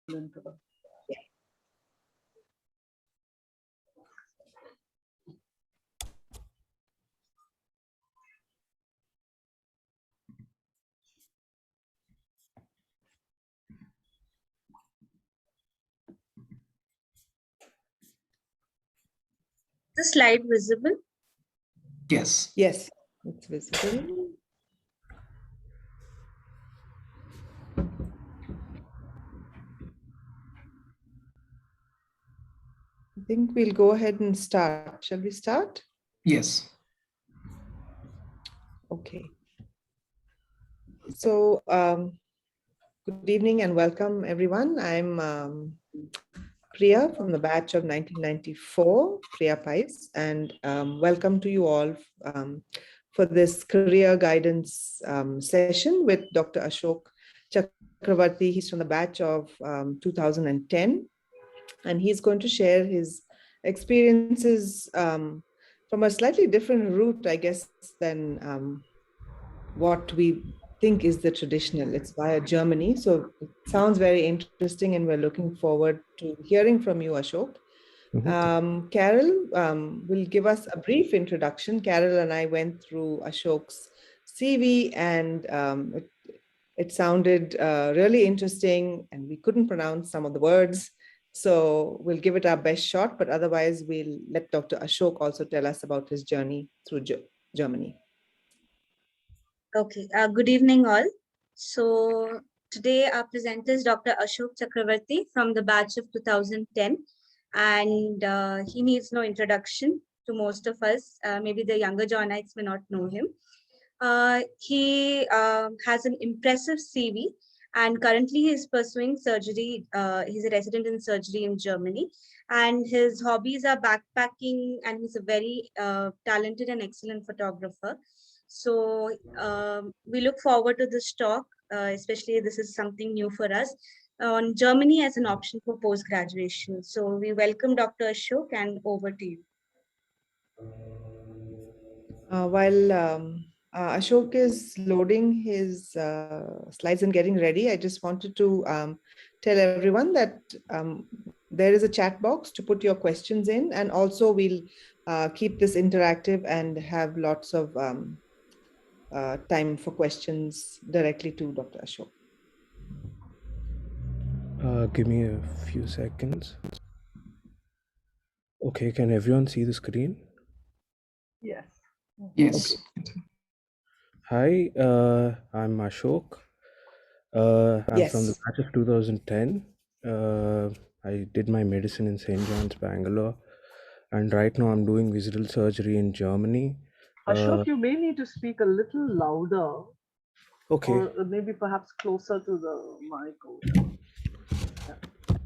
The slide visible? Yes. Yes, it's visible. I think we'll go ahead and start. Shall we start? Yes. Okay. So, good evening and welcome, everyone. I'm Priya from the batch of 1994, Priya Pais, and welcome to you all for this career guidance session with Dr. Ashok Chakravarti. He's from the batch of 2010, and he's going to share his experiences from a slightly different route, I guess, than what we think is the traditional. It's via Germany. So it sounds very interesting, and we're looking forward to hearing from you, Ashok. Carol will give us a brief introduction. Carol and I went through Ashok's CV, and it sounded really interesting, and we couldn't pronounce some of the words. So we'll give it our best shot, but otherwise we'll let Dr. Ashok also tell us about his journey through Germany. Okay, good evening all. So today our presenter is Dr. Ashok Chakravarti from the batch of 2010, and he needs no introduction to most of us. Maybe the younger Johnites may not know him. He has an impressive CV, and currently he is pursuing surgery. He's a resident in surgery in Germany, and his hobbies are backpacking, and he's a very talented and excellent photographer. So we look forward to this talk, especially this is something new for us, on Germany as an option for post-graduation. So we welcome Dr. Ashok, and over to you. While Ashok is loading his slides and getting ready, I just wanted to tell everyone that there is a chat box to put your questions in, and also we'll keep this interactive and have lots of time for questions directly to Dr. Ashok. Give me a few seconds. Okay, can everyone see the screen? Yes. Hi, I'm Ashok. I'm from the Yes. batch of 2010. I did my medicine in St. John's, Bangalore, and right now I'm doing visual surgery in Germany. Ashok, you may need to speak a little louder, Okay. or maybe perhaps closer to the mic.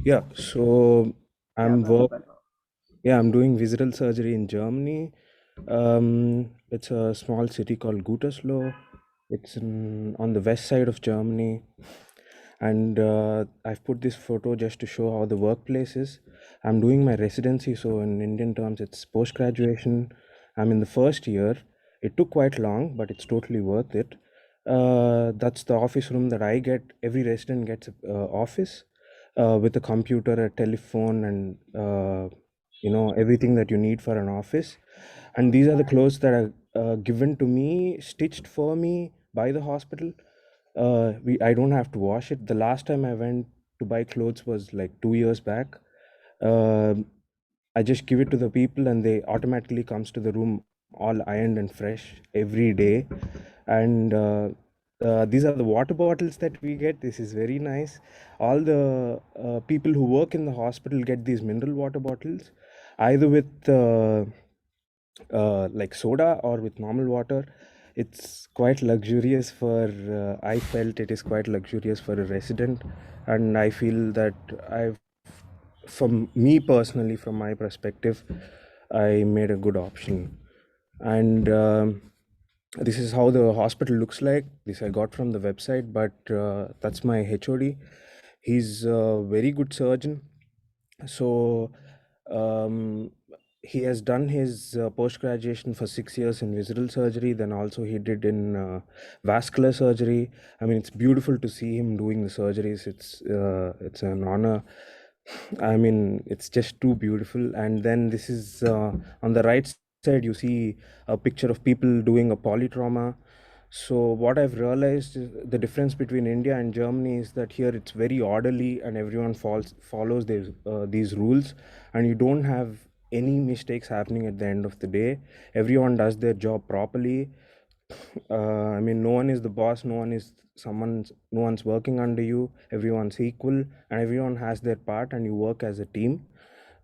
Yeah, so I'm that's better. I'm doing visual surgery in Germany. It's a small city called Gütersloh. It's on the west side of Germany, and I've put this photo just to show how the workplace is. I'm doing my residency, so in Indian terms, it's post-graduation. I'm in the first year. It took quite long, but it's totally worth it. That's the office room that I get. Every resident gets an office with a computer, a telephone, and everything that you need for an office. And these are the clothes that are given to me, stitched for me by the hospital. I don't have to wash it. The last time I went to buy clothes was like 2 years back. I just give it to the people, and they automatically comes to the room all ironed and fresh every day. And these are the water bottles that we get. This is very nice. All the people who work in the hospital get these mineral water bottles, either with like soda or with normal water. It's quite luxurious for, I felt it is quite luxurious for a resident, and I feel that from me personally, from my perspective, I made a good option. And this is how the hospital looks like. This I got from the website, but that's my HOD. He's a very good surgeon. So he has done his post-graduation for 6 years in visceral surgery. Then also he did in vascular surgery. I mean, it's beautiful to see him doing the surgeries. It's an honor. I mean, it's just too beautiful. And then this is on the right side, you see a picture of people doing a polytrauma. So what I've realized is the difference between India and Germany is that here it's very orderly and everyone follows these rules, and you don't have any mistakes happening at the end of the day. Everyone does their job properly. I mean, no one is the boss, no one's working under you. Everyone's equal and everyone has their part, and you work as a team,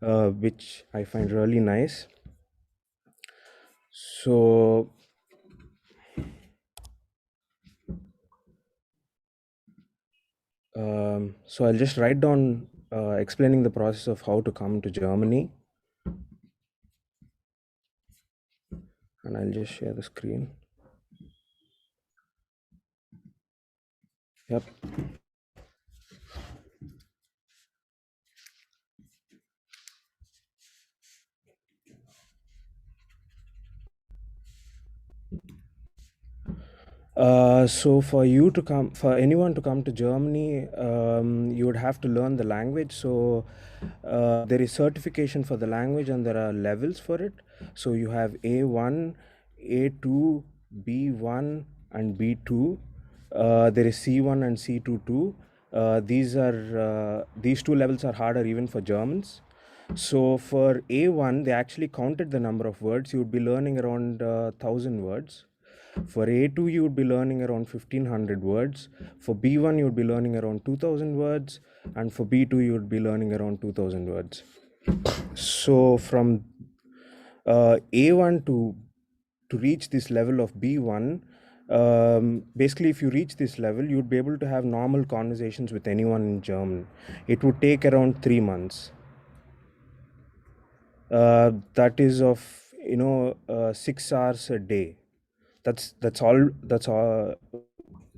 which I find really nice. So so I'll just write down explaining the process of how to come to Germany, and I'll just share the screen. Yep. So for anyone to come to Germany, you would have to learn the language. So there is certification for the language, and there are levels for it. So you have A1, A2, B1, and B2. There is C1 and C2 too. These two levels are harder even for Germans. So for A1, they actually counted the number of words. You would be learning around 1,000 words. For A2, you would be learning around 1,500 words. For B1, you would be learning around 2,000 words. And for B2, you would be learning around 2,000 words. So from A1 to reach this level of B1, basically, if you reach this level, you would be able to have normal conversations with anyone in German. It would take around 3 months. That is of 6 hours a day. That's all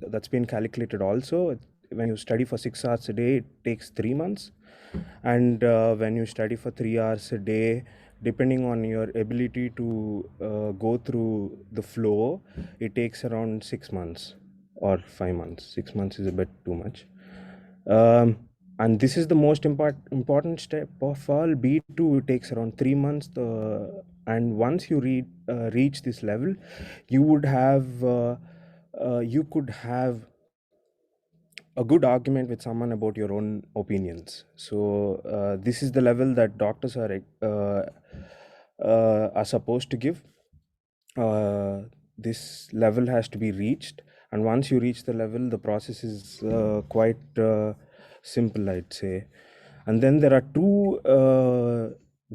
that's been calculated also. When you study for 6 hours a day, it takes 3 months, and when you study for 3 hours a day, depending on your ability to go through the flow, it takes around 6 months or 5 months. 6 months is a bit too much. And this is the most important step of all. B2 takes around 3 months. And once you reach this level, you would have you could have a good argument with someone about your own opinions. So this is the level that doctors are supposed to give. This level has to be reached, and once you reach the level, the process is quite simple, I'd say. And then there are two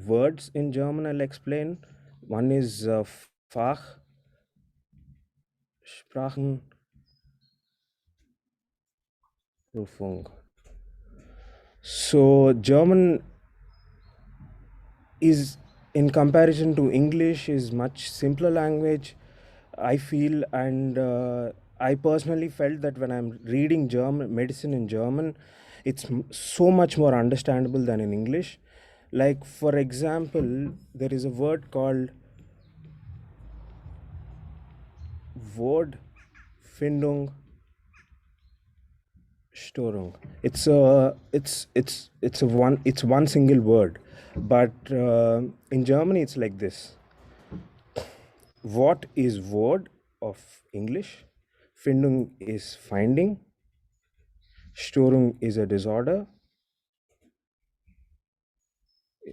words in German I'll explain. One is Fach, Sprachenprüfung. So German is, in comparison to English, is much simpler language, I feel. And I personally felt that when I'm reading German medicine in German, it's so much more understandable than in English. Like, for example, there is a word called Wortfindung Störung. It's one single word, but in Germany it's like this. Wort is word of English, Findung is finding, Störung is a disorder.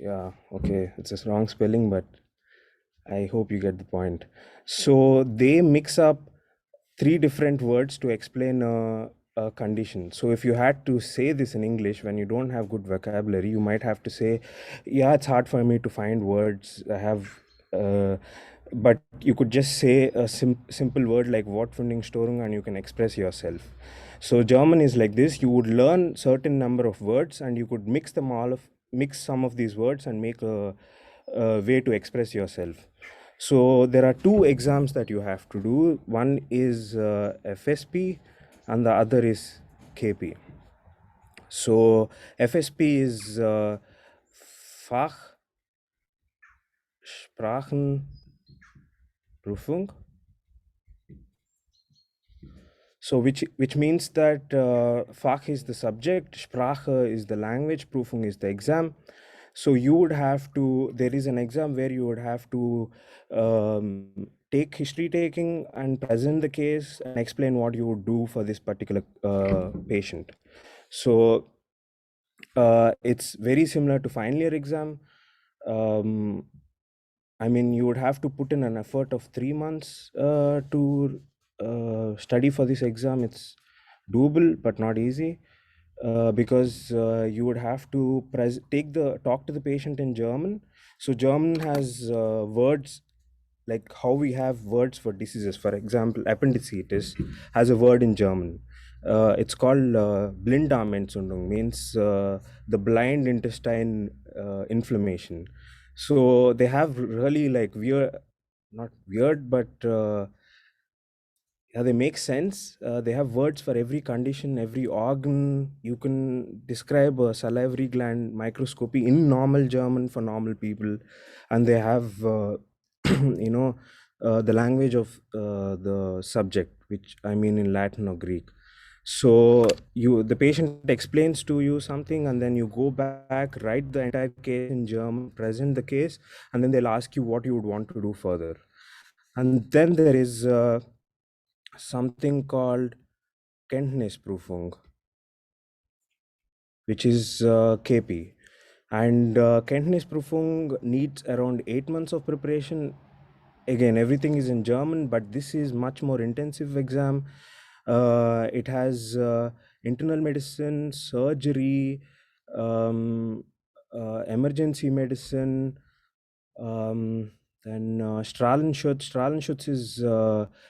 Yeah, okay, it's a wrong spelling, but I hope you get the point. So they mix up 3 different words to explain a condition. So if you had to say this in English, when you don't have good vocabulary, you might have to say, yeah, it's hard for me to find words. But you could just say a simple word like Wortfindungsstörung, and you can express yourself. So German is like this. You would learn certain number of words, and you could mix some of these words and make a way to express yourself. So there are 2 exams that you have to do. One is FSP and the other is KP. So FSP is Fach Sprachenprüfung. So which means that Fach is the subject, Sprache is the language, Prüfung is the exam. So you would have to, there is an exam where you would have to take history taking and present the case and explain what you would do for this particular patient. So it's very similar to final year exam. I mean, you would have to put in an effort of 3 months to study for this exam. It's doable, but not easy because you would have to talk to the patient in German. So German has words like how we have words for diseases. For example, appendicitis has a word in German. It's called Blinddarmentzündung, means the blind intestine inflammation. So they have really like weird, not weird, but yeah, they make sense. They have words for every condition, every organ. You can describe a salivary gland microscopy in normal German for normal people, and they have, the language of the subject, which I mean in Latin or Greek. So the patient explains to you something, and then you go back, write the entire case in German, present the case, and then they'll ask you what you would want to do further. And then there is something called Kenntnisprüfung, which is KP. And Kenntnisprüfung needs around 8 months of preparation. Again, everything is in German, but this is much more intensive exam. It has internal medicine, surgery, emergency medicine, then Strahlenschutz. Strahlenschutz is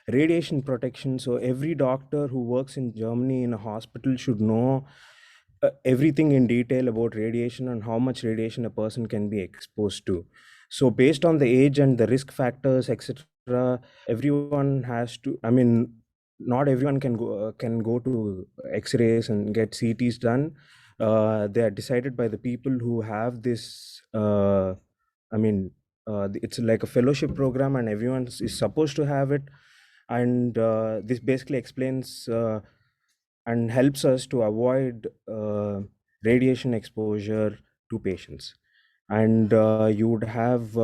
radiation protection. So every doctor who works in Germany in a hospital should know everything in detail about radiation and how much radiation a person can be exposed to. So based on the age and the risk factors, etc., everyone has to, I mean, not everyone can go to X-rays and get CTs done. They are decided by the people who have this, it's like a fellowship program and everyone is supposed to have it. And this basically explains and helps us to avoid radiation exposure to patients. And you would have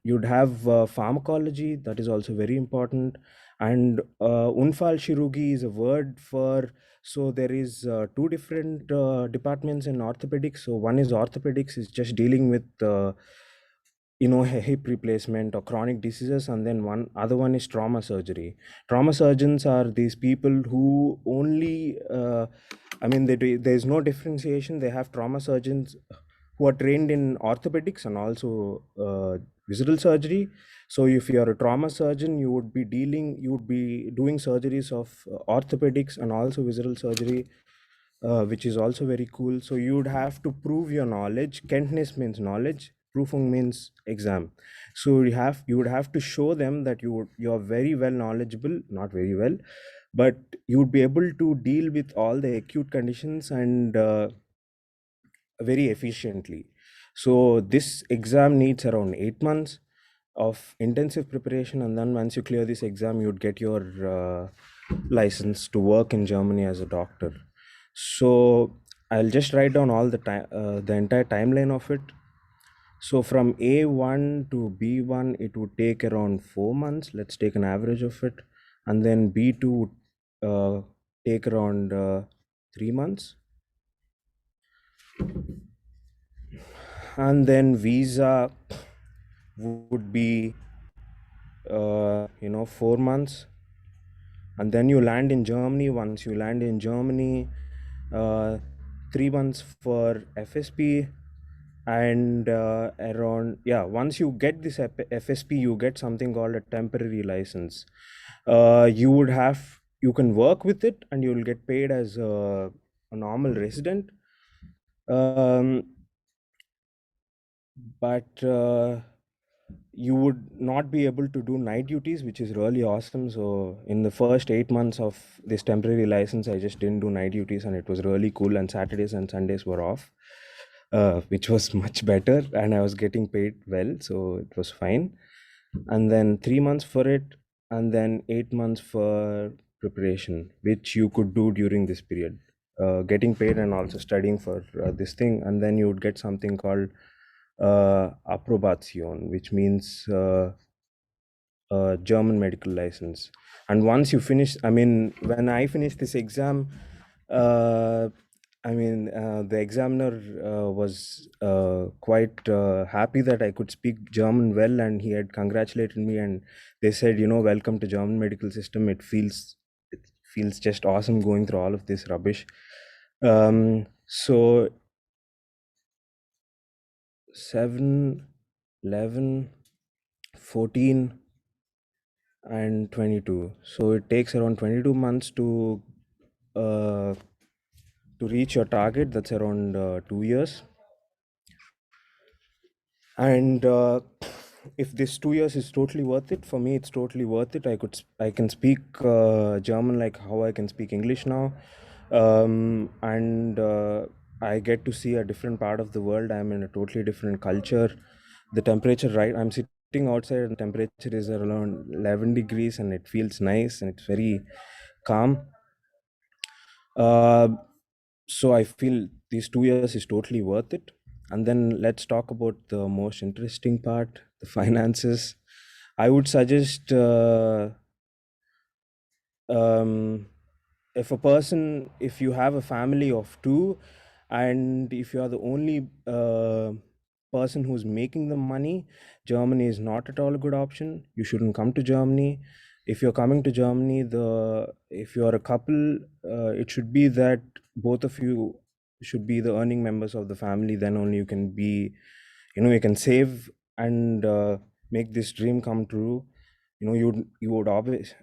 you'd have pharmacology, that is also very important. And Unfallchirurgie is a word for, so there is two different departments in orthopedics. So one is orthopedics, is just dealing with hip replacement or chronic diseases, and then other one is trauma surgery. Trauma surgeons are these people who only there's no differentiation. They have trauma surgeons who are trained in orthopedics and also visceral surgery. So if you are a trauma surgeon, you would be doing surgeries of orthopedics and also visceral surgery, which is also very cool. So you would have to prove your knowledge. Kenntnis means knowledge, Prüfung means exam. So you would have to show them that you're very well knowledgeable, not very well, but you would be able to deal with all the acute conditions and very efficiently. So this exam needs around 8 months of intensive preparation, and then once you clear this exam, you'd get your license to work in Germany as a doctor. So I'll just write down all the entire timeline of it. So from A1 to B1, it would take around 4 months. Let's take an average of it. And then B2 would take around 3 months. And then visa would be 4 months. And then you land in Germany. Once you land in Germany, 3 months for FSP. And once you get this FSP, you get something called a temporary license. You can work with it and you will get paid as a normal resident. But you would not be able to do night duties, which is really awesome. So in the first 8 months of this temporary license, I just didn't do night duties, and it was really cool. And Saturdays and Sundays were off. which was much better, and I was getting paid well, so it was fine. And then 3 months for it, and then 8 months for preparation, which you could do during this period, getting paid and also studying for this thing. And then you would get something called approbation, which means German medical license. And once you finish, I mean, when I finished this exam, uh, the examiner was quite happy that I could speak German well, and he had congratulated me, and they said, welcome to German medical system. It feels just awesome going through all of this rubbish. So 7, 11, 14, and 22. So it takes around 22 months to reach your target. That's around 2 years. And if this 2 years is totally worth it, for me, it's totally worth it. I can speak German like how I can speak English now, and I get to see a different part of the world. I'm in a totally different culture. The temperature, right? I'm sitting outside, and the temperature is around 11 degrees, and it feels nice, and it's very calm. So I feel these 2 years is totally worth it. And then let's talk about the most interesting part, the finances. I would suggest if you have a family of two, and if you are the only person who's making the money, Germany is not at all a good option. You shouldn't come to Germany. If you're coming to Germany, if you are a couple, it should be that both of you should be the earning members of the family. Then only you can be, you can save and make this dream come true. You would always,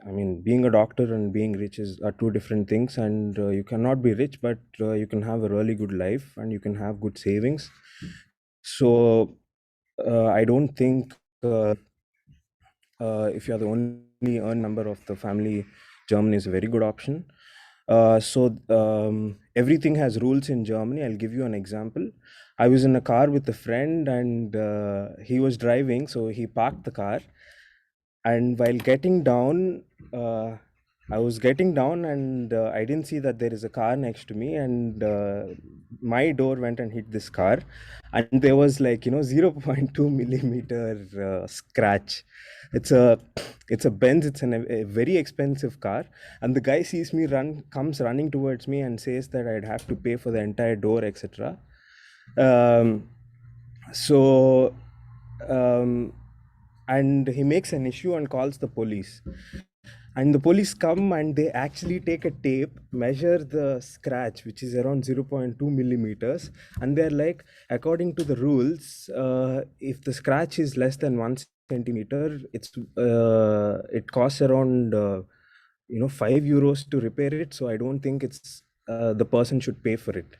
being a doctor and being rich are two different things, and you cannot be rich, but you can have a really good life, and you can have good savings. So I don't think if you are the only earned member of the family, Germany is a very good option. Everything has rules in Germany. I'll give you an example. I was in a car with a friend, and he was driving, so he parked the car. And while getting down, I was getting down, and I didn't see that there is a car next to me, and my door went and hit this car, and there was 0.2 millimeter scratch. It's a Benz. It's a very expensive car, and the guy sees me comes running towards me and says that I'd have to pay for the entire door, etc. So and he makes an issue and calls the police, and the police come, and they actually take a tape, measure the scratch, which is around 0.2 millimeters, and they're like, according to the rules, if the scratch is less than 1 centimeter, it costs around 5 euros to repair it. So I don't think it's the person should pay for it.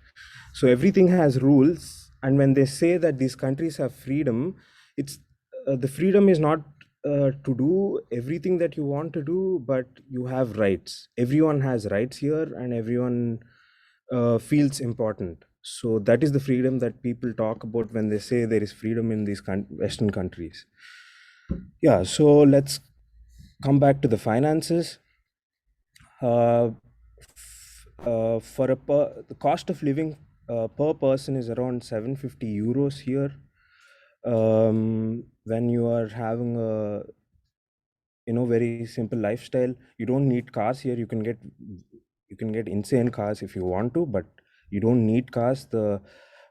So everything has rules, and when they say that these countries have freedom, it's the freedom is not to do everything that you want to do, but you have rights. Everyone has rights here, and everyone feels important. So that is the freedom that people talk about when they say there is freedom in these Western countries. Yeah, so let's come back to the finances. The cost of living per person is around 750 euros here. When you are having a very simple lifestyle, you don't need cars here. You can get insane cars if you want to, but you don't need cars. The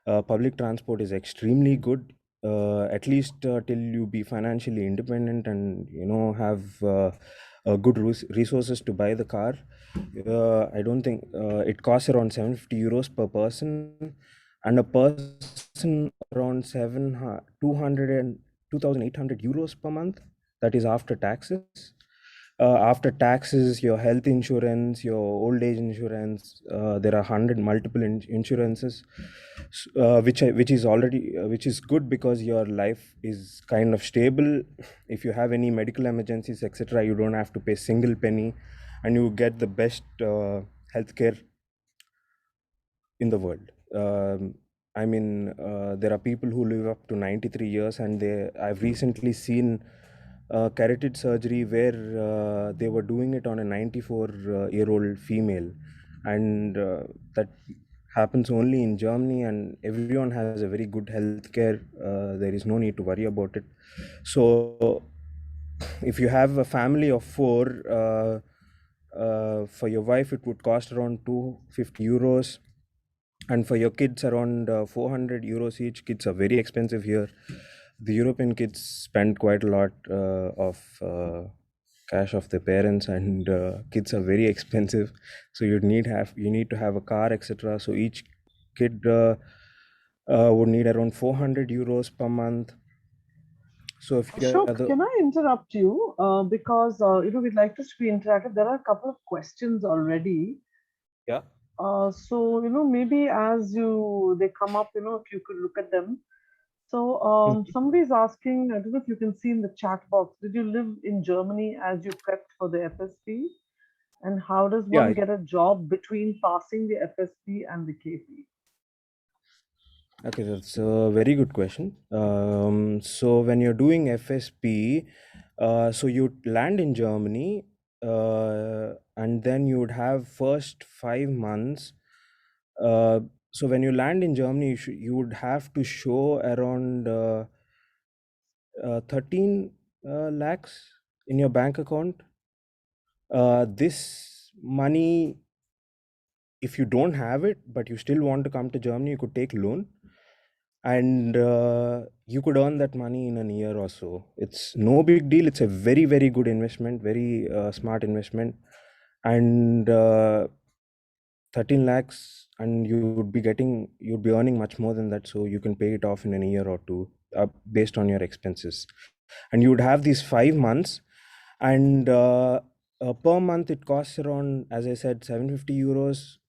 public transport is extremely good, at least till you be financially independent and have good resources to buy the car. I don't think it costs around 750 euros per person, and a person around 2,800 euros per month. That is after taxes. After taxes, your health insurance, your old age insurance, there are 100 multiple insurances, which is good because your life is kind of stable. If you have any medical emergencies, etc., you don't have to pay single penny, and you get the best healthcare in the world. I mean, there are people who live up to 93 years, and I've recently seen carotid surgery where they were doing it on a 94-year-old female, and that happens only in Germany, and everyone has a very good healthcare. There is no need to worry about it. So, if you have a family of four, for your wife, it would cost around 250 euros, and for your kids around 400 euros each. Kids are very expensive here. The European kids spend quite a lot of cash of their parents, and kids are very expensive, so you need to have a car, etc. So each kid would need around 400 euros per month. So if you are Ashok, can I interrupt you? Because we'd like this to be interactive. There are a couple of questions already. yeah. So maybe as they come up, if you could look at them. So somebody's asking, I don't know if you can see in the chat box, did you live in Germany as you prepped for the FSP? And how does Yeah, one get a job between passing the FSP and the KP? okay, that's a very good question. So when you're doing FSP, so you'd land in Germany, and then you would have first 5 months. So when you land in Germany, you would have to show around 13 lakhs in your bank account. This money, if you don't have it, but you still want to come to Germany, you could take loan, and you could earn that money in a year or so. It's no big deal. It's a very, very good investment, very smart investment, and 13 lakhs, and you'd be earning much more than that, so you can pay it off in a year or two, based on your expenses. And you would have these 5 months, and per month it costs around, as I said, 750 euros.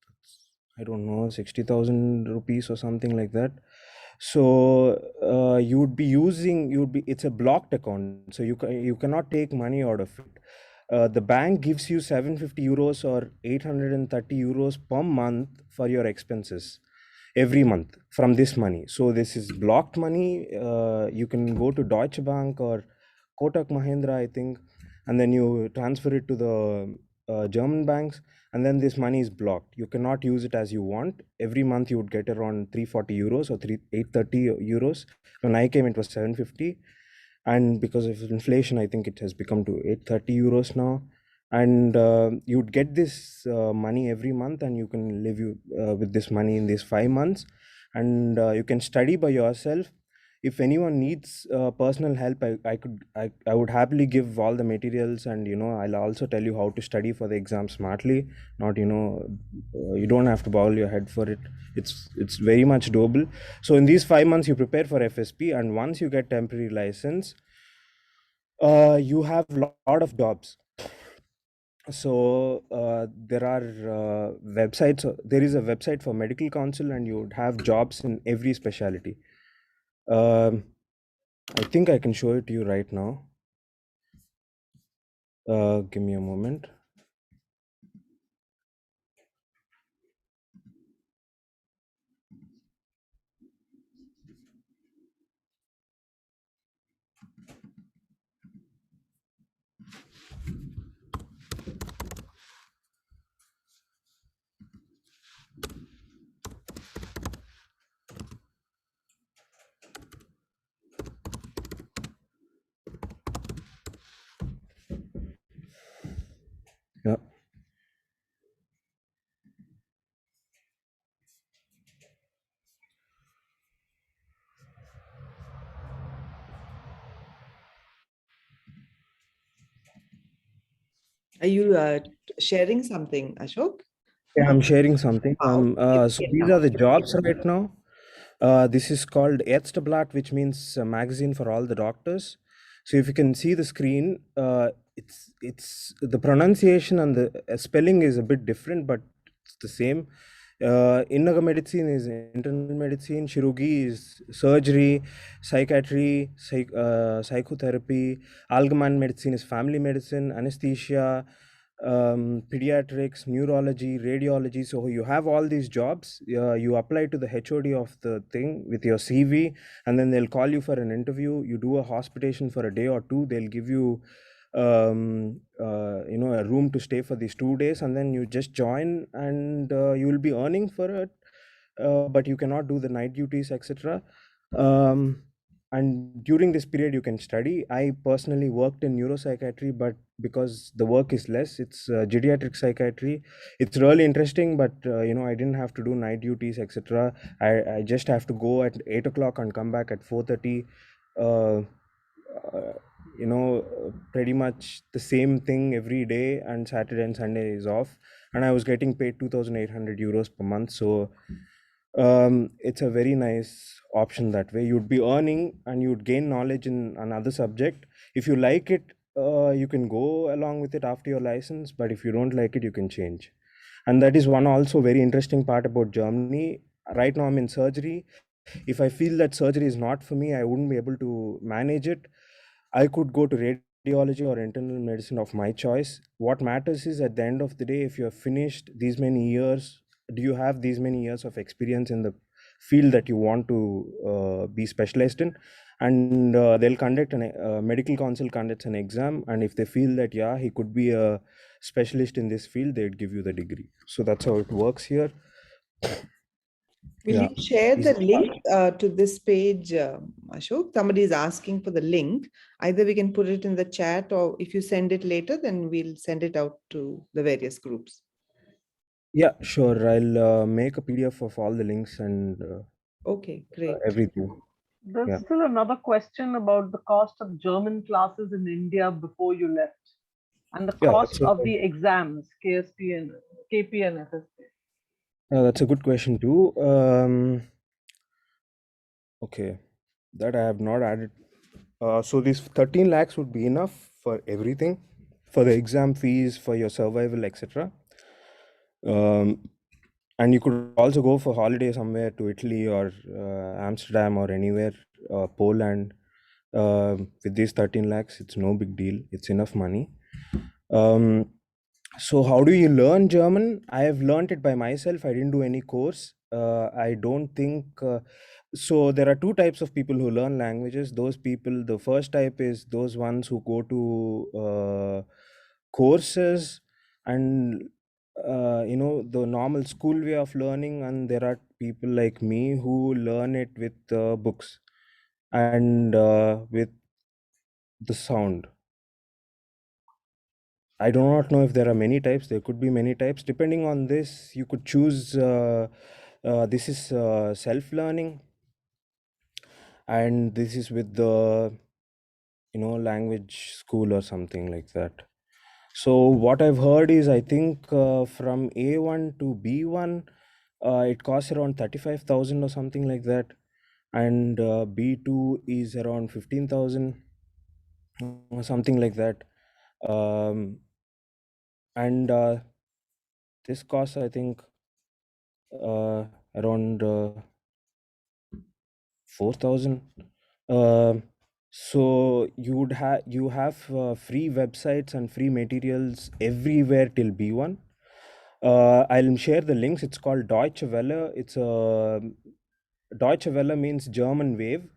I don't know, 60,000 rupees or something like that. So it's a blocked account, so you cannot take money out of it. The bank gives you 750 euros or 830 euros per month for your expenses every month from this money. So this is blocked money. You can go to Deutsche Bank or Kotak Mahindra, I think, and then you transfer it to the German banks, and then this money is blocked. You cannot use it as you want. Every month you would get around 340 euros or 830 euros. When I came, it was 750, and because of inflation, I think it has become to 830 euros now. And you'd get this money every month, and you can live with this money in these 5 months, and you can study by yourself. If anyone needs personal help, I would happily give all the materials, and I'll also tell you how to study for the exam smartly. Not you don't have to bowl your head for it. It's very much doable. So in these 5 months, you prepare for FSP, and once you get temporary license, you have a lot of jobs. So there are websites. There is a website for medical council, and you would have jobs in every specialty. I think I can show it to you right now. Give me a moment. Yeah. Are you sharing something, Ashok? Yeah, I'm sharing something. So Okay, these now. are the jobs right now. This is called Ärzteblatt, which means a magazine for all the doctors. So if you can see the screen, it's the pronunciation and the spelling is a bit different, but it's the same. Innere medicine is internal medicine, chirurgy is surgery, psychiatry, psychotherapy, allgemein medicine is family medicine, anesthesia, pediatrics, neurology, radiology. So you have all these jobs. You apply to the HOD of the thing with your CV, and then they'll call you for an interview. You do a hospitation for a day or two. They'll give you, a room to stay for these 2 days, and then you just join, and you will be earning for it. But you cannot do the night duties, etc. And during this period you can study. I personally worked in neuropsychiatry, but because the work is less, it's geriatric psychiatry. It's really interesting, but I didn't have to do night duties, etc. I just have to go at 8 o'clock and come back at 4:30. uh, Pretty much the same thing every day, and Saturday and Sunday is off, and I was getting paid 2,800 euros per month. So it's a very nice option that way. You'd be earning and you'd gain knowledge in another subject. If you like it, you can go along with it after your license, but if you don't like it, you can change. And that is one also very interesting part about Germany. Right now I'm in surgery. If I feel that surgery is not for me, I wouldn't be able to manage it, I could go to radiology or internal medicine of my choice. What matters is, at the end of the day, if you have finished these many years, do you have these many years of experience in the field that you want to be specialized in? And they'll conduct medical council conducts an exam, and if they feel that he could be a specialist in this field, they'd give you the degree. So that's how it works here. Will Yeah. you share Is the it- link to this page, Ashok? Somebody is asking for the link. Either we can put it in the chat, or if you send it later, then we'll send it out to the various groups. Yeah, sure. I'll make a PDF of all the links and Okay, great. everything. There's Yeah. still another question about the cost of German classes in India before you left, and the Yeah, cost that's of okay. the exams, KSP and KP and FSP. That's a good question too. Okay, that I have not added. So these 13 lakhs would be enough for everything, for the exam fees, for your survival, etc. And you could also go for holiday somewhere to Italy or Amsterdam or anywhere, Poland. With these 13 lakhs, it's no big deal. It's enough money. So how do you learn German? I have learned it by myself. I didn't do any course. I don't think so. There are two types of people who learn languages. Those people, the first type is those ones who go to courses and the normal school way of learning, and there are people like me who learn it with books and with the sound. I do not know if there are many types. There could be many types. Depending on this, you could choose. This is self-learning, and this is with the language school or something like that. So what I've heard is, I think from A1 to B1, it costs around 35,000 or something like that, and B2 is around 15,000 or something like that. And this costs, I think, around 4,000. So you have free websites and free materials everywhere till B1. I'll share the links. It's called Deutsche Welle. It's a Deutsche Welle means German wave,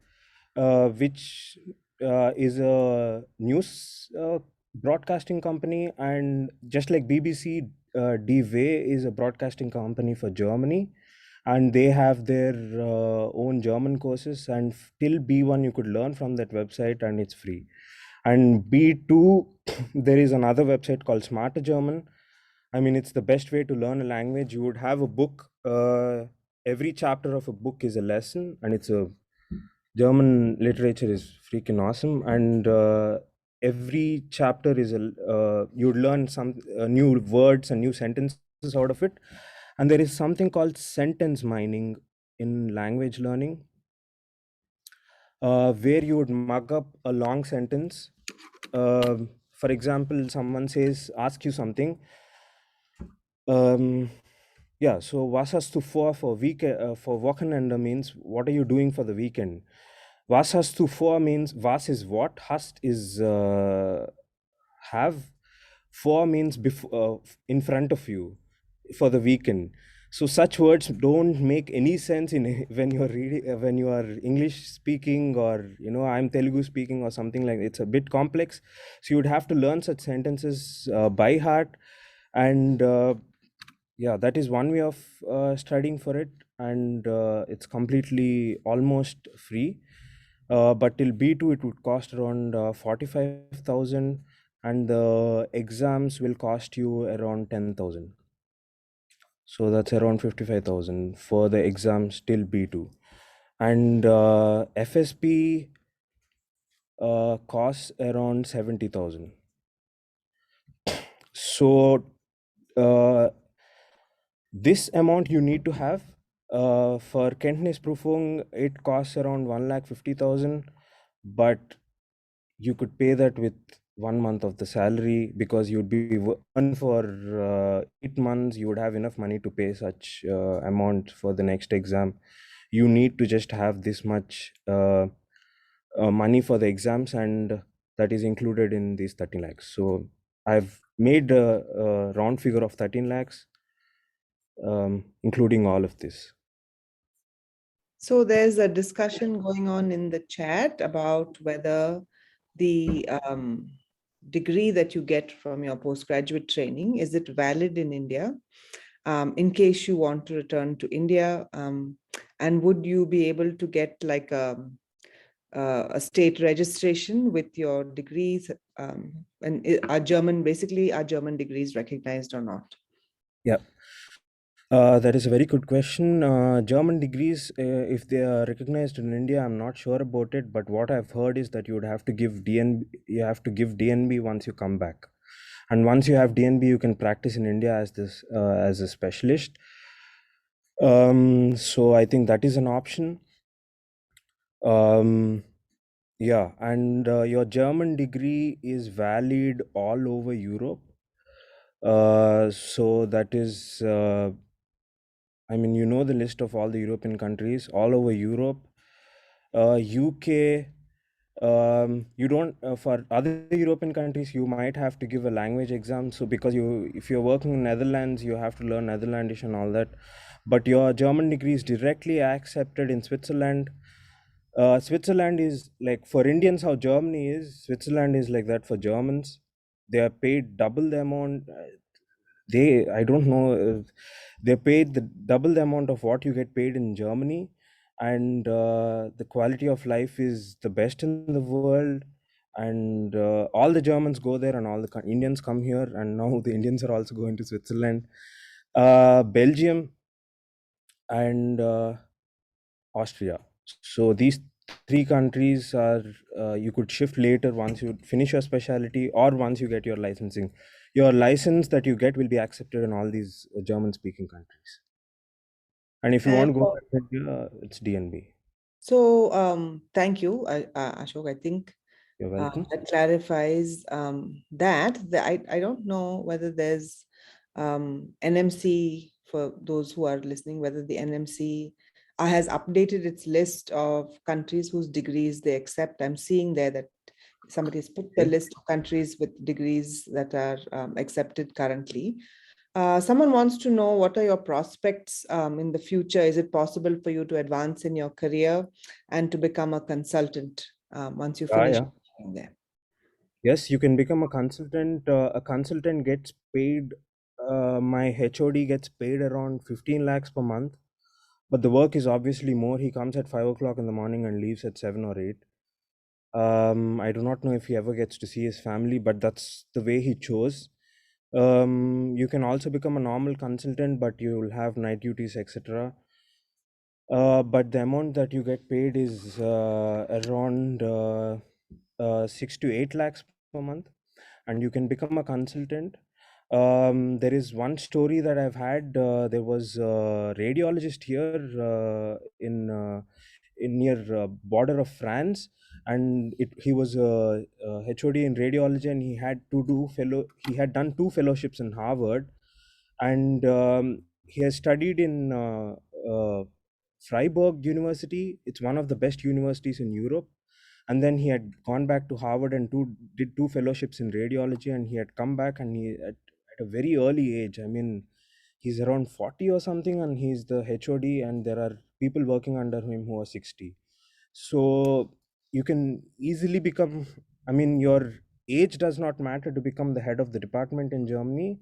which is a news broadcasting company, and just like BBC, Die Welle is a broadcasting company for Germany, and they have their own German courses, and till B1 you could learn from that website, and it's free. And B2, there is another website called Smarter German. I mean, it's the best way to learn a language. You would have a book. Every chapter of a book is a lesson, and it's a German literature is freaking awesome. And every chapter is you'd learn some new words and new sentences out of it. And there is something called sentence mining in language learning, where you would mug up a long sentence. For example, someone asks you something. Yeah, so was hast du vor for Wochenende means what are you doing for the weekend? Was hast du vor means was is what, hast is have, For means before, in front of you, for the weekend. So such words don't make any sense in when you're reading, when you are English speaking, or I'm Telugu speaking or something like. It's a bit complex, so you would have to learn such sentences by heart. And yeah, that is one way of studying for it. And it's completely almost free, but till B2 it would cost around 45,000, and the exams will cost you around 10,000. So that's around 55,000 for the exams till B2. And FSP costs around 70,000. So this amount you need to have. For Kentness Prüfung, it costs around 1,50,000, but you could pay that with 1 month of the salary, because you'd be earn for 8 months. You would have enough money to pay such amount for the next exam. You need to just have this much money for the exams, and that is included in these 13 lakhs. So I've made a round figure of 13 lakhs, including all of this. So there's a discussion going on in the chat about whether the degree that you get from your postgraduate training, is it valid in India? In case you want to return to India, and would you be able to get like a state registration with your degrees? And are German degrees recognized or not? Yeah. That is a very good question. German degrees, if they are recognized in India, I'm not sure about it. But what I've heard is that you would have to give DNB. You have to give DNB once you come back, and once you have DNB, you can practice in India as a specialist. So I think that is an option. Yeah, and your German degree is valid all over Europe. So that is. I mean, the list of all the European countries all over Europe. UK, you don't, for other European countries, you might have to give a language exam. So because if you're working in Netherlands, you have to learn Netherlandish and all that. But your German degree is directly accepted in Switzerland. Switzerland is like for Indians how Germany is. Switzerland is like that for Germans. They are paid double the amount. I don't know, they paid double the amount of what you get paid in Germany, and the quality of life is the best in the world. And all the Germans go there, and all the Indians come here, and now the Indians are also going to Switzerland, Belgium, and Austria. So these three countries are, you could shift later once you finish your specialty, or once you get your licensing. Your license that you get will be accepted in all these German speaking countries. And if you want to go back to India, it's DNB. So thank you, Ashok. I think You're welcome. that clarifies that. I don't know whether there's NMC, for those who are listening, whether the NMC has updated its list of countries whose degrees they accept. I'm seeing there that somebody has put the list of countries with degrees that are accepted currently. Someone wants to know, what are your prospects in the future? Is it possible for you to advance in your career and to become a consultant once you finish there? Yes, you can become a consultant. A consultant gets paid, my HOD gets paid around 15 lakhs per month. But the work is obviously more. He comes at 5 o'clock in the morning and leaves at 7 or 8. I do not know if he ever gets to see his family, but that's the way he chose. You can also become a normal consultant, but you will have night duties, etc. But the amount that you get paid is around 6 to 8 lakhs per month, and you can become a consultant. There is one story that I've had. There was a radiologist here in near border of France, and he was a HOD in radiology, and he had done 2 fellowships in Harvard, and he has studied in Freiburg University. It's one of the best universities in Europe. and then he had gone back to Harvard and did two fellowships in radiology, and he had come back, and he at a very early age, I mean, he's around 40 or something, and he's the HOD, and there are people working under him who are 60. So you can easily become, I mean, your age does not matter to become the head of the department in Germany.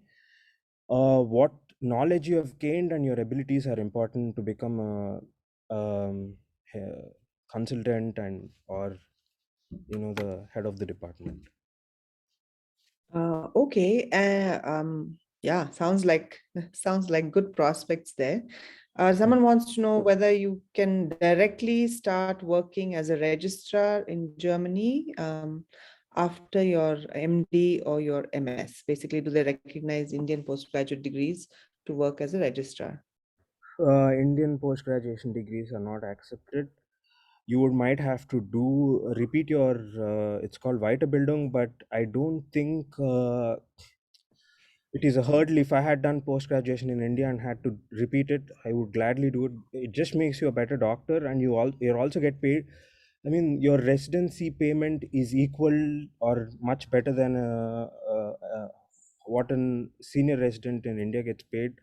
What knowledge you have gained and your abilities are important to become a consultant and or the head of the department. Okay. Yeah, sounds like sounds like good prospects there. Someone wants to know whether you can directly start working as a registrar in Germany after your MD or your MS. Basically, do they recognize Indian postgraduate degrees to work as a registrar? Indian post-graduation degrees are not accepted. You might have to repeat your, it's called Weiterbildung, but I don't think it is a hurdle. If I had done post-graduation in India and had to repeat it, I would gladly do it. It just makes you a better doctor, and you also get paid. I mean, your residency payment is equal or much better than what a senior resident in India gets paid.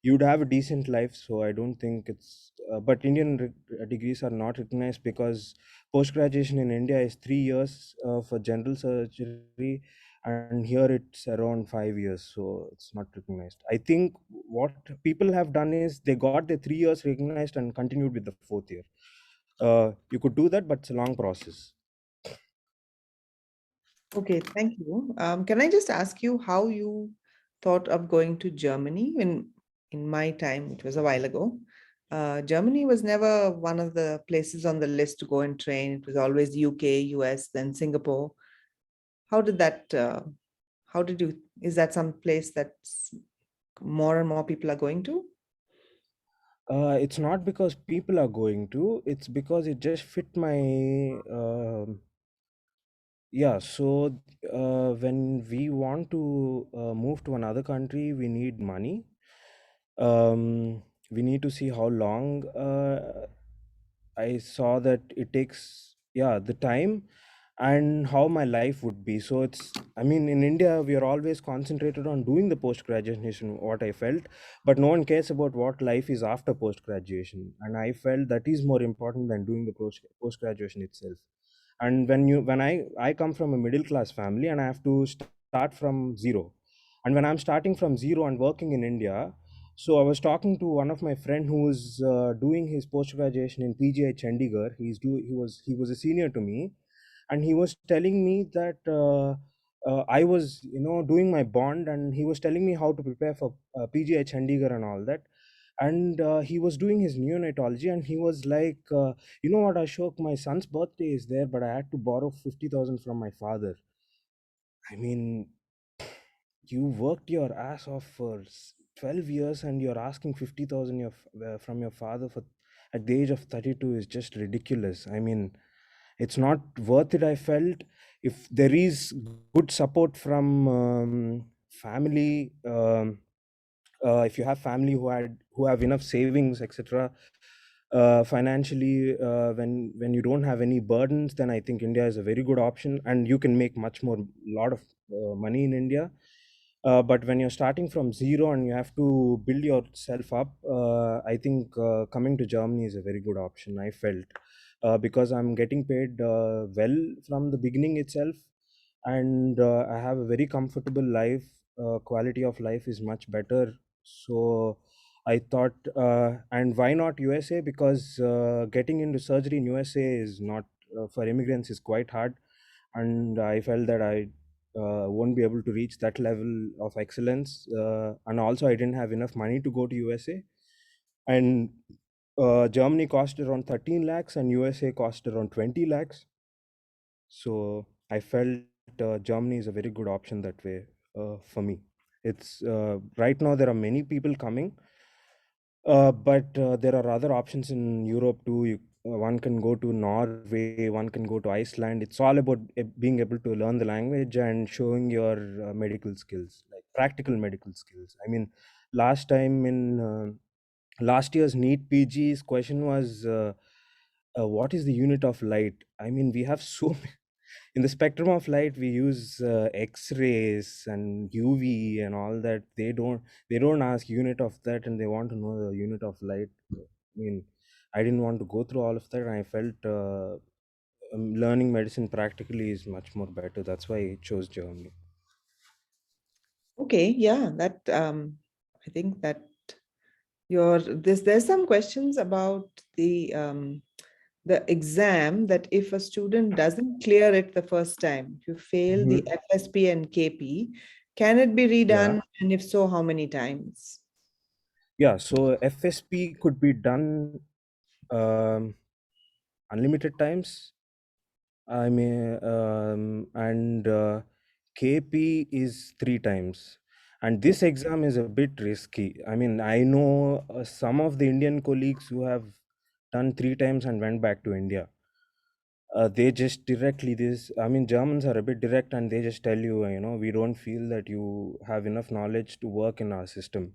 You'd have a decent life, so I don't think it's. But Indian degrees are not recognized because post-graduation in India is 3 years for general surgery, and here it's around 5 years, so it's not recognized. I think what people have done is they got the 3 years recognized and continued with the fourth year. You could do that, but it's a long process. Okay, thank you. Can I just ask you how you thought of going to Germany? In my time, it was a while ago. Germany was never one of the places on the list to go and train. It was always UK, US, then Singapore. How did that? How did you? Is that some place that's more and more people are going to? It's not because people are going to, it's because it just fit my yeah. So when we want to move to another country, we need money. We need to see how long. I saw that it takes, yeah, the time and how my life would be. So it's, I mean, in India, we are always concentrated on doing the post graduation, what I felt, but no one cares about what life is after post graduation. And I felt that is more important than doing the post graduation itself. And when I come from a middle class family and I have to start from zero, and when I'm starting from zero and working in India, so I was talking to one of my friend who was doing his post graduation in PGI Chandigarh. He was a senior to me, and he was telling me that I was doing my bond, and he was telling me how to prepare for PGI Chandigarh and all that. And he was doing his neonatology, and he was like, you know what, Ashok, my son's birthday is there, but I had to borrow 50,000 from my father. I mean, you worked your ass off for 12 years and you're asking 50,000 from your father for at the age of 32 is just ridiculous. I mean, it's not worth it. I felt if there is good support from family, if you have family who have enough savings, etc., financially, when you don't have any burdens, then I think India is a very good option, and you can make much more lot of money in India. But when you're starting from zero and you have to build yourself up, I think coming to Germany is a very good option, I felt, because I'm getting paid well from the beginning itself, and I have a very comfortable life. Quality of life is much better. So I thought, and why not USA? Because getting into surgery in USA is not, for immigrants, is quite hard, and I felt that I won't be able to reach that level of excellence. And also, I didn't have enough money to go to USA. And Germany cost around 13 lakhs and USA cost around 20 lakhs. So I felt Germany is a very good option that way for me. It's right now there are many people coming, but there are other options in Europe too. One can go to Norway, one can go to Iceland. It's all about being able to learn the language and showing your medical skills, like practical medical skills. I mean, last time in last year's NEET PG's question was what is the unit of light? I mean, we have so in the spectrum of light we use X-rays and UV and all that. They don't ask unit of that, and they want to know the unit of light. I mean, I didn't want to go through all of that, and I felt learning medicine practically is much more better. That's why I chose Germany. Okay, yeah, that I think that there's some questions about the exam, that if a student doesn't clear it the first time, if you fail the FSP and KP, can it be redone? Yeah. And if so, how many times? Yeah, so FSP could be done unlimited times. I mean, and KP is 3 times. And this exam is a bit risky. I mean, I know some of the Indian colleagues who have done 3 times and went back to India. They just directly this. I mean, Germans are a bit direct, and they just tell you, we don't feel that you have enough knowledge to work in our system.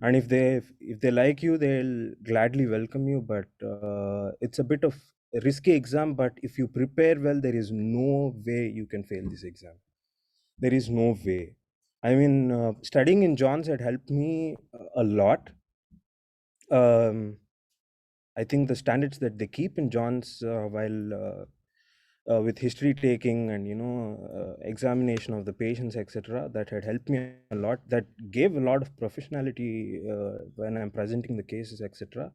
And if they like you, they'll gladly welcome you. But it's a bit of a risky exam. But if you prepare well, there is no way you can fail this exam. There is no way. I mean, studying in Johns had helped me a lot. I think the standards that they keep in Johns while with history taking and examination of the patients, etc., that had helped me a lot. That gave a lot of professionality when I'm presenting the cases, etc.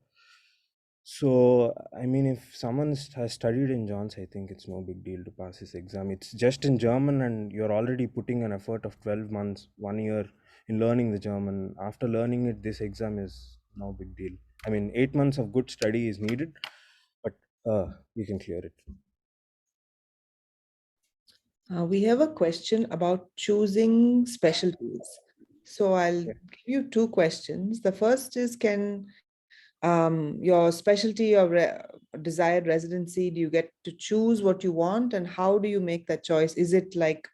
So I mean, if someone has studied in Johns, I think it's no big deal to pass this exam. It's just in German, and you're already putting an effort of 12 months, 1 year in learning the German. After learning it, this exam is no big deal. I mean, 8 months of good study is needed, but you can clear it. We have a question about choosing specialties. So I'll Yeah. give you two questions. The first is, can your specialty or desired residency, do you get to choose what you want, and how do you make that choice? Is it like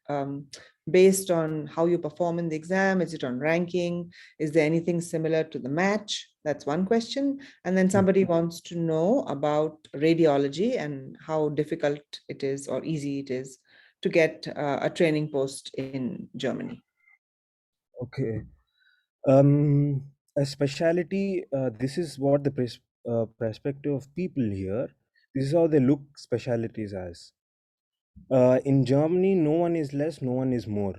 based on how you perform in the exam? Is it on ranking? Is there anything similar to the match? That's one question. And then somebody wants to know about radiology and how difficult it is or easy it is to get a training post in Germany. Okay. A specialty, this is what the perspective of people here, this is how they look specialties as. In Germany, no one is less, no one is more.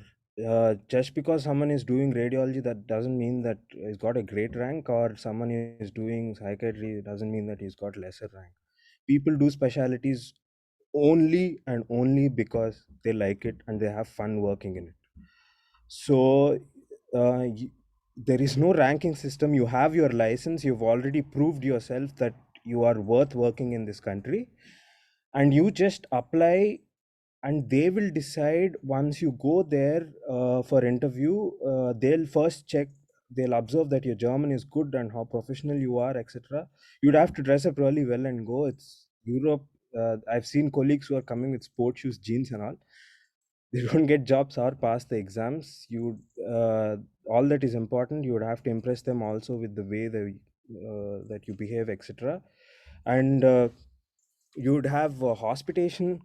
Just because someone is doing radiology, that doesn't mean that he's got a great rank, or someone is doing psychiatry, doesn't mean that he's got lesser rank. People do specialties only and only because they like it and they have fun working in it. So there is no ranking system. You have your license, you've already proved yourself that you are worth working in this country, and you just apply, and they will decide. Once you go there for interview, they'll first check, they'll observe that your German is good and how professional you are, etc. You'd have to dress up really well and go. It's Europe. I've seen colleagues who are coming with sports shoes, jeans and all. They don't get jobs or pass the exams. All that is important. You would have to impress them also with the way that you behave, etc. And you would have hospitation,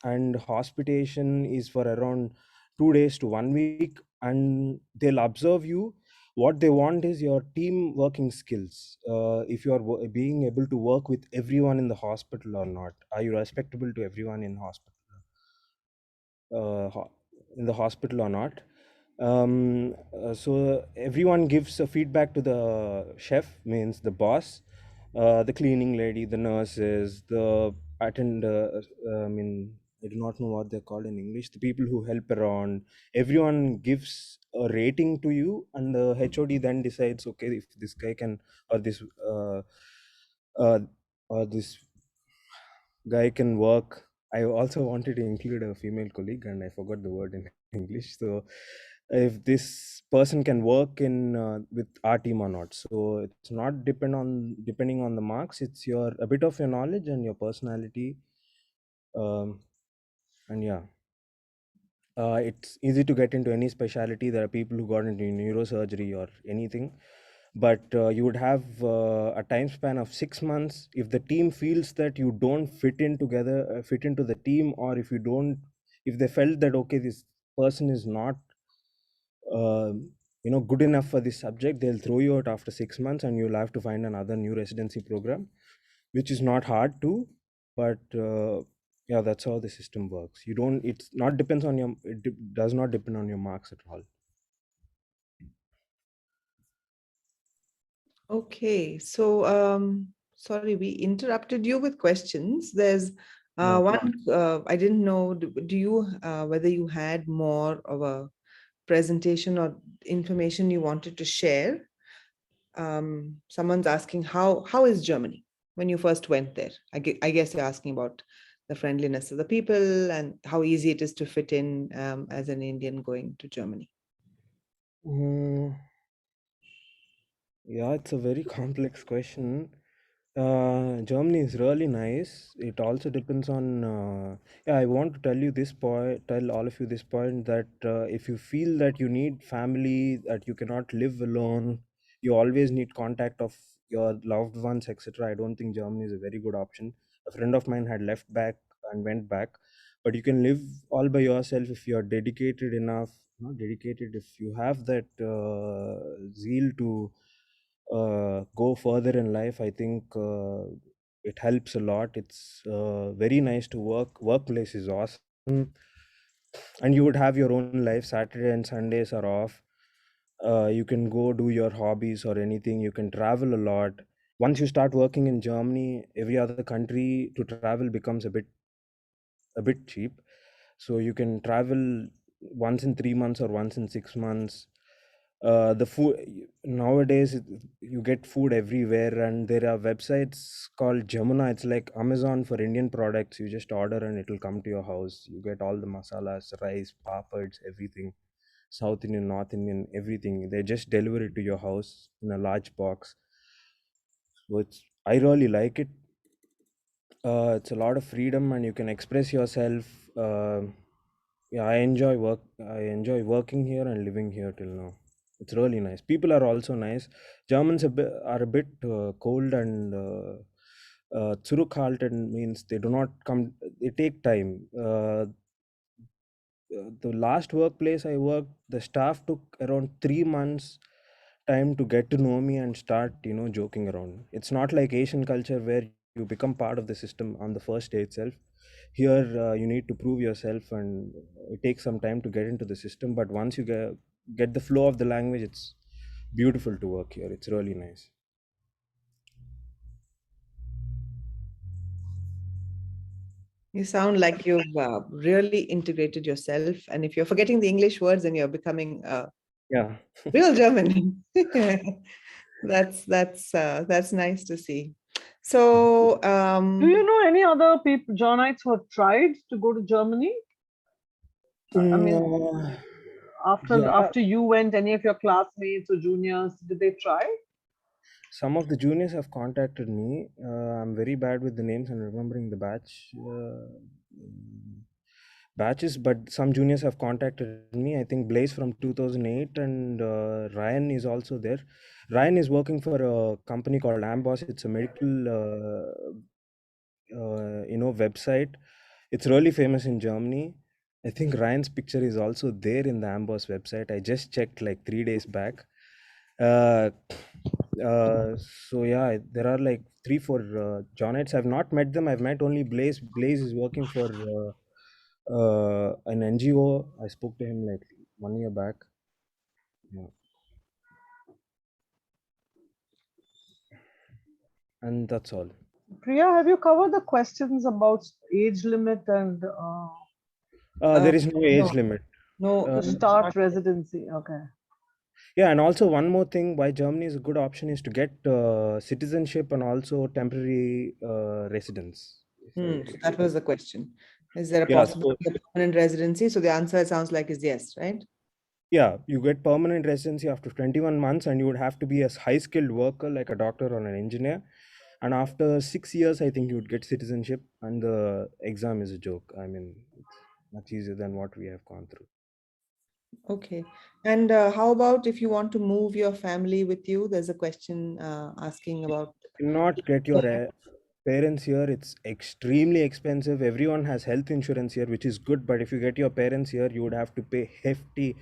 and hospitation is for around 2 days to 1 week, and they'll observe you. What they want is your team working skills. If you are being able to work with everyone in the hospital or not. Are you respectable to everyone in hospital? In the hospital or not. So everyone gives a feedback to the chef, means the boss, the cleaning lady, the nurses, the attendant. I mean, I do not know what they're called in English. The people who help around. Everyone gives a rating to you, and the HOD then decides, okay, if this guy can, or uh, this guy can work. I also wanted to include a female colleague, and I forgot the word in English. So, if this person can work in with our team or not. So it's not depending on the marks. It's your a bit of your knowledge and your personality. And yeah, it's easy to get into any specialty. There are people who got into neurosurgery or anything. but you would have a time span of 6 months. If the team feels that you don't fit into the team, or if they felt that okay, this person is not good enough for this subject, they'll throw you out after 6 months, and you'll have to find another new residency program, which is not hard to, but yeah, that's how the system works. It does not depend on your marks at all. Okay, so sorry, we interrupted you with questions. There's No. one, I didn't know, do you, whether you had more of a presentation or information you wanted to share? Someone's asking, how is Germany when you first went there? I guess you're asking about the friendliness of the people and how easy it is to fit in as an Indian going to Germany. Mm, yeah, it's a very complex question. Germany is really nice. It also depends on. Yeah, I want to tell all of you this point, that if you feel that you need family, that you cannot live alone, you always need contact of your loved ones, etc. I don't think Germany is a very good option. A friend of mine had left back and went back, but you can live all by yourself if you are dedicated enough. Not dedicated, if you have that zeal to go further in life. I think it helps a lot. It's very nice to workplace is awesome, and you would have your own life. Saturday and Sundays are off. You can go do your hobbies or anything. You can travel a lot. Once you start working in Germany, every other country to travel becomes a bit cheap, so you can travel once in 3 months or once in 6 months. The food nowadays, you get food everywhere, and there are websites called Jamuna. It's like Amazon for Indian products. You just order and it'll come to your house. You get all the masalas, rice, papads, everything, South Indian, North Indian, everything. They just deliver it to your house in a large box. So I really like it. It's a lot of freedom, and you can express yourself. Yeah, I enjoy working here and living here till now. It's really nice. People are also nice. Germans are a bit cold and zurückhaltend, means they do not come. They take time. The last workplace I worked, the staff took around 3 months time to get to know me and start, joking around. It's not like Asian culture where you become part of the system on the first day itself. Here, you need to prove yourself, and it takes some time to get into the system. But once you get the flow of the language, it's beautiful to work here. It's really nice. You sound like you've really integrated yourself. And if you're forgetting the English words, then you're becoming Yeah. real German. That's nice to see. So Do you know any other people, Johnites, who have tried to go to Germany? I mean, Yeah, after you went, any of your classmates or juniors, did they try? some of the juniors have contacted me. I'm very bad with the names and remembering the batches, but some juniors have contacted me. I think Blaze from 2008, and Ryan is also there. Ryan is working for a company called Amboss. It's a medical website. It's really famous in Germany. I think Ryan's picture is also there in the Amboss website. I just checked like 3 days back. uh, so yeah, there are like 3-4 Johnites. I've not met them. I've met only Blaze. Blaze is working for an NGO. I spoke to him like 1 year back. Yeah. And that's all. Priya, have you covered the questions about age limit and There is no age no. limit. No, to Uh, start residency? Okay. Yeah, and also one more thing why Germany is a good option is to get citizenship and also temporary residence. so that was the question. Is there a Yeah, so possibility of permanent residency? So the answer, it sounds like, is yes, right? yeah, you get permanent residency after 21 months, and you would have to be a high skilled worker like a doctor or an engineer. And after 6 years, I think you would get citizenship, and the exam is a joke. I mean, it's much easier than what we have gone through. Okay. And how about if you want to move your family with you? There's a question asking about. Not get your parents here. It's extremely expensive. Everyone has health insurance here, which is good. But if you get your parents here, you would have to pay hefty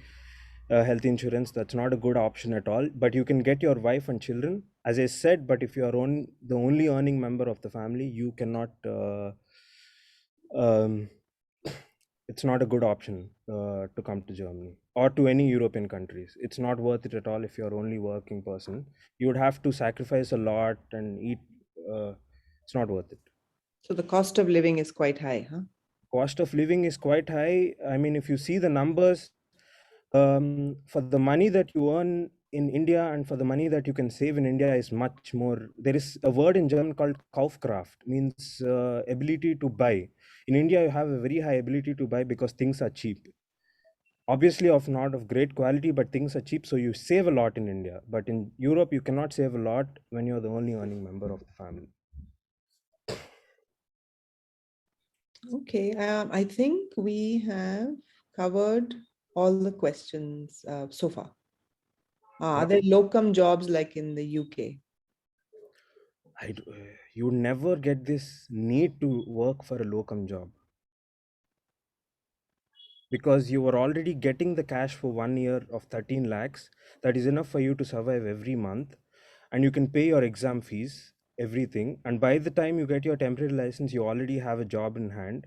health insurance. That's not a good option at all. But you can get your wife and children, as I said. But if you are the only earning member of the family, you cannot. It's not a good option to come to Germany or to any European countries. It's not worth it at all if you're only working person. You would have to sacrifice a lot and eat. It's not worth it. So the cost of living is quite high, huh? Cost of living is quite high. I mean, if you see the numbers, for the money that you earn in India and for the money that you can save in India is much more. There is a word in German called Kaufkraft, means ability to buy. In India, you have a very high ability to buy because things are cheap. Obviously, not of great quality, but things are cheap, so you save a lot in India. But in Europe, you cannot save a lot when you're the only earning member of the family. Okay, I think we have covered all the questions so far. Are there locum jobs like in the UK? You never get this need to work for a locum job because you are already getting the cash for 1 year of 13 lakhs. That is enough for you to survive every month, and you can pay your exam fees, everything. And by the time you get your temporary license, you already have a job in hand.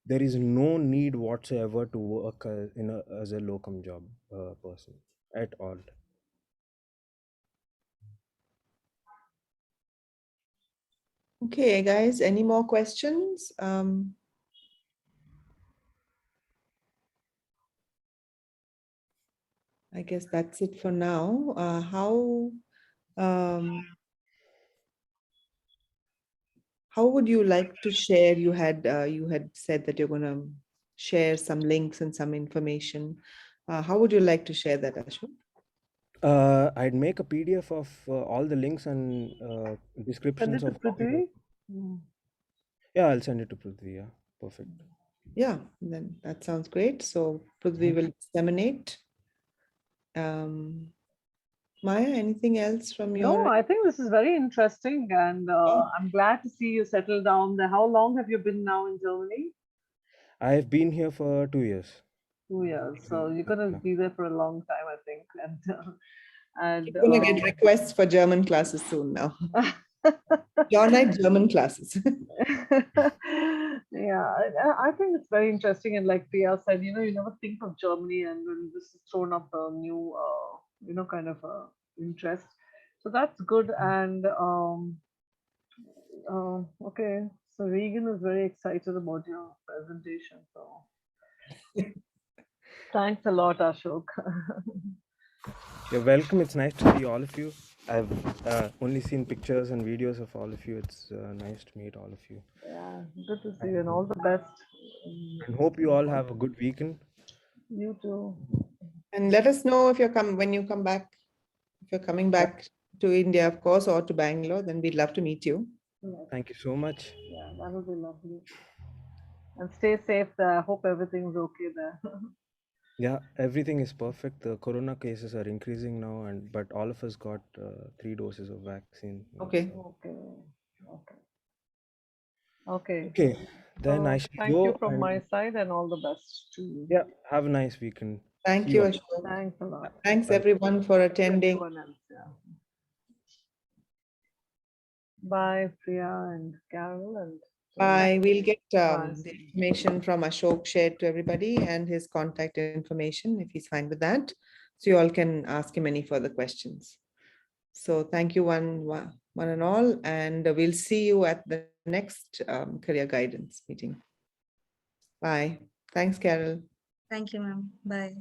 There is no need whatsoever to work as a locum job person at all. Okay, guys, any more questions? I guess that's it for now. How would you like to share? You had said that you're going to share some links and some information. How would you like to share that, Ashok? I'd make a PDF of all the links and Send descriptions it to of all the- Prithvi. Mm. Yeah, I'll send it to Prithvi. Yeah, perfect. Yeah, then that sounds great. So Prithvi will disseminate. Maya, anything else from your No, I think this is very interesting, and I'm glad to see you settle down there. How long have you been now in Germany? I've been here for 2 years. 2 years. So you're gonna Yeah. be there for a long time, I think. And You're going to get requests for German classes soon now. Join German classes. yeah, I think it's very interesting. And like Priya said, you never think of Germany, and when this is thrown up a new, kind of interest. So that's good. And okay, so Regan is very excited about your presentation. So thanks a lot, Ashok. You're welcome. It's nice to see all of you. I've only seen pictures and videos of all of you. It's nice to meet all of you. Yeah, good to see you, and all the best. And hope you all have a good weekend. You too. And let us know if when you come back, if you're coming back to India, of course, or to Bangalore, then we'd love to meet you. Yes. Thank you so much. Yeah, that would be lovely. And stay safe there. I hope everything's okay there. Yeah, everything is perfect. The corona cases are increasing now, but all of us got 3 doses of vaccine. Okay. So- Okay. Okay. Okay, then I shall Thank go. you from and- my side, and all the best to you. Yeah, have a nice weekend. Thank See you, all. Ashok. Thanks a lot. Thanks Bye. everyone for attending. Everyone else, yeah. Bye, Priya and Carol and Bye. We'll get Bye. the information from Ashok shared to everybody and his contact information if he's fine with that. So you all can ask him any further questions. So thank you one and all, and we'll see you at the next career guidance meeting. Bye. Thanks, Carol. Thank you, ma'am. Bye.